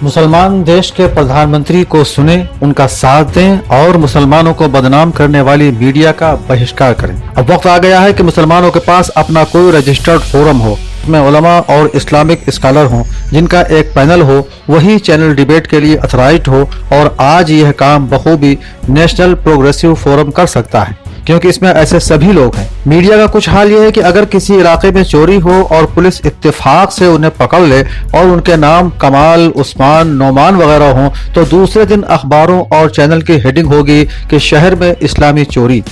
मुसलमान देश के प्रधानमंत्री को सुने, उनका साथ दें और मुसलमानों को बदनाम करने वाली मीडिया का बहिष्कार करें। अब वक्त आ गया है कि मुसलमानों के पास अपना कोई रजिस्टर्ड फोरम हो, में उलमा और इस्लामिक स्कॉलर हों, जिनका एक पैनल हो, वही चैनल डिबेट के लिए अथराइज्ड हो। और आज यह काम बखूबी नेशनल प्रोग्रेसिव फोरम कर सकता है, क्योंकि इसमें ऐसे सभी लोग हैं। मीडिया का कुछ हाल यह है कि अगर किसी इलाके में चोरी हो और पुलिस इत्तेफाक से उन्हें पकड़ ले और उनके नाम कमाल, उस्मान, नोमान वगैरह हों, तो दूसरे दिन अखबारों और चैनल की हेडिंग होगी कि शहर में इस्लामी चोरी।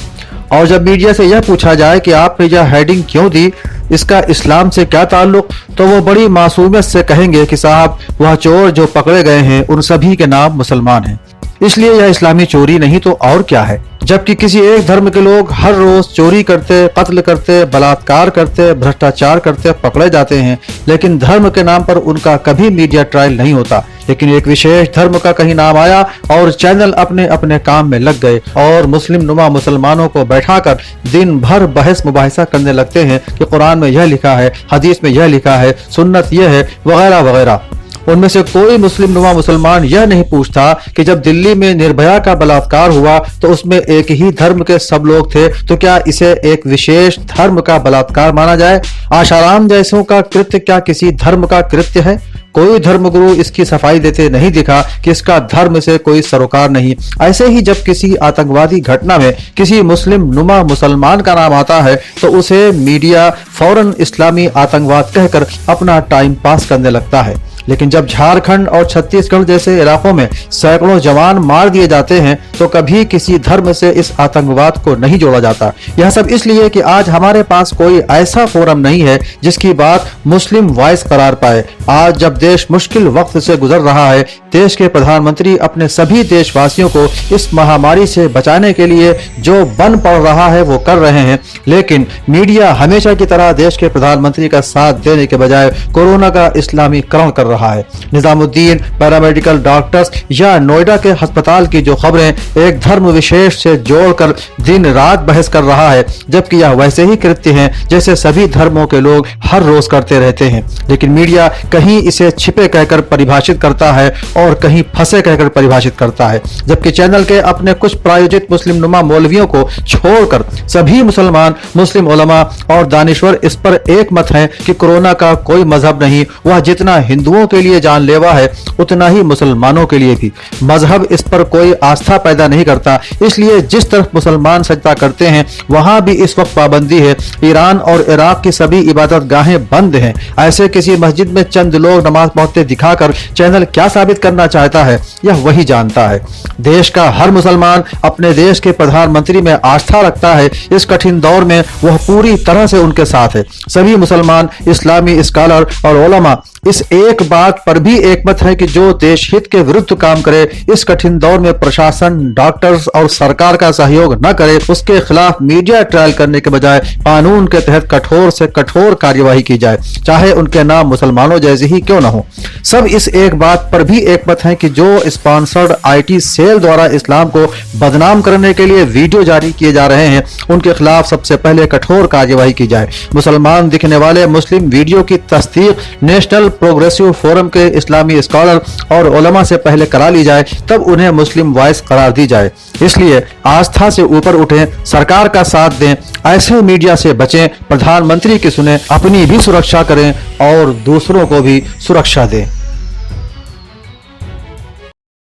और जब मीडिया से यह पूछा जाए कि आपने यह हेडिंग क्यों दी, इसका इस्लाम से क्या ताल्लुक, तो वो बड़ी मासूमियत से कहेंगे कि साहब, वह चोर जो पकड़े गए हैं उन सभी के नाम मुसलमान हैं, इसलिए यह इस्लामी चोरी नहीं तो और क्या है। जबकि किसी एक धर्म के लोग हर रोज चोरी करते, कत्ल करते, बलात्कार करते, भ्रष्टाचार करते पकड़े जाते हैं, लेकिन धर्म के नाम पर उनका कभी मीडिया ट्रायल नहीं होता। लेकिन एक विशेष धर्म का कहीं नाम आया और चैनल अपने अपने काम में लग गए और मुस्लिम नुमा मुसलमानों को बैठाकर दिन भर बहस मुबाहिसा करने लगते हैं कि कुरान में यह लिखा है, हदीस में यह लिखा है, सुन्नत यह है, वगैरह वगैरह। उनमें से कोई मुस्लिम नुमा मुसलमान यह नहीं पूछता कि जब दिल्ली में निर्भया का बलात्कार हुआ तो उसमें एक ही धर्म के सब लोग थे, तो क्या इसे एक विशेष धर्म का बलात्कार माना जाए? आशाराम जैसों का कृत्य क्या किसी धर्म का कृत्य है? कोई धर्मगुरु इसकी सफाई देते नहीं दिखा कि इसका धर्म से कोई सरोकार नहीं। ऐसे ही जब किसी आतंकवादी घटना में किसी मुस्लिम नुमा मुसलमान का नाम आता है तो उसे मीडिया फौरन इस्लामी आतंकवाद कहकर अपना टाइम पास करने लगता है। लेकिन जब झारखंड और छत्तीसगढ़ जैसे इलाकों में सैकड़ों जवान मार दिए जाते हैं तो कभी किसी धर्म से इस आतंकवाद को नहीं जोड़ा जाता। यह सब इसलिए कि आज हमारे पास कोई ऐसा फोरम नहीं है जिसकी बात मुस्लिम वॉइस करार पाए। आज जब देश मुश्किल वक्त से गुजर रहा है, देश के प्रधानमंत्री अपने सभी देशवासियों को इस महामारी से बचाने के लिए जो बन पड़ रहा है वो कर रहे हैं, लेकिन मीडिया हमेशा की तरह देश के प्रधानमंत्री का साथ देने के बजाय कोरोना का इस्लामीकरण कर रहा है। निजामुद्दीन पैरामेडिकल डॉक्टर्स या नोएडा के अस्पताल की जो खबरें एक धर्म विशेष से जोड़कर दिन रात बहस कर रहा है, जबकि यह वैसे ही कृत्य हैं जैसे सभी धर्मों के लोग हर रोज करते रहते हैं। लेकिन मीडिया कहीं इसे छिपे कहकर परिभाषित करता है और कहीं फंसे कहकर परिभाषित करता है, जबकि चैनल के अपने कुछ प्रायोजित मुस्लिम नुमा मौलवियों को छोड़कर सभी मुसलमान, मुस्लिम उलमा और दानिश्वर इस पर एक मत हैं कि कोरोना का कोई मजहब नहीं, वह जितना हिंदुओं के लिए जानलेवा है उतना ही मुसलमानों के लिए भी। मजहब इस पर कोई आस्था पैदा नहीं करता, इसलिए जिस तरफ मुसलमान सजदा करते हैं वहां भी इस वक्त पाबंदी है। ईरान और इराक की सभी इबादत गाहें बंद हैं। ऐसे किसी मस्जिद में चंद लोग नमाज पढ़ते दिखाकर चैनल क्या साबित करना चाहता है, यह वही जानता है। देश का हर मुसलमान अपने देश के प्रधानमंत्री में आस्था रखता है। इस कठिन दौर में वह पूरी तरह से उनके साथ है। सभी मुसलमान, इस्लामी स्कॉलर और उलमा इस एक बात पर भी एकमत है कि जो देश हित के विरुद्ध काम करे, इस कठिन दौर में प्रशासन, डॉक्टर्स और सरकार का सहयोग न करे, उसके खिलाफ मीडिया ट्रायल करने के बजाय कानून के तहत कठोर से कठोर कार्यवाही की जाए, चाहे उनके नाम मुसलमानों जैसे ही क्यों न हो। सब इस एक बात पर भी एकमत है कि जो स्पॉन्सर्ड IT सेल द्वारा इस्लाम को बदनाम करने के लिए वीडियो जारी किए जा रहे हैं, उनके खिलाफ सबसे पहले कठोर कार्यवाही की जाए। मुसलमान दिखने वाले मुस्लिम वीडियो की तस्दीक नेशनल प्रोग्रेसिव फोरम के इस्लामी स्कॉलर और उलमा से पहले करा ली जाए, तब उन्हें मुस्लिम वॉइस करार दी जाए। इसलिए आस्था से ऊपर उठें, सरकार का साथ दें, ऐसे मीडिया से बचें, प्रधानमंत्री की सुने, अपनी भी सुरक्षा करें और दूसरों को भी सुरक्षा दें।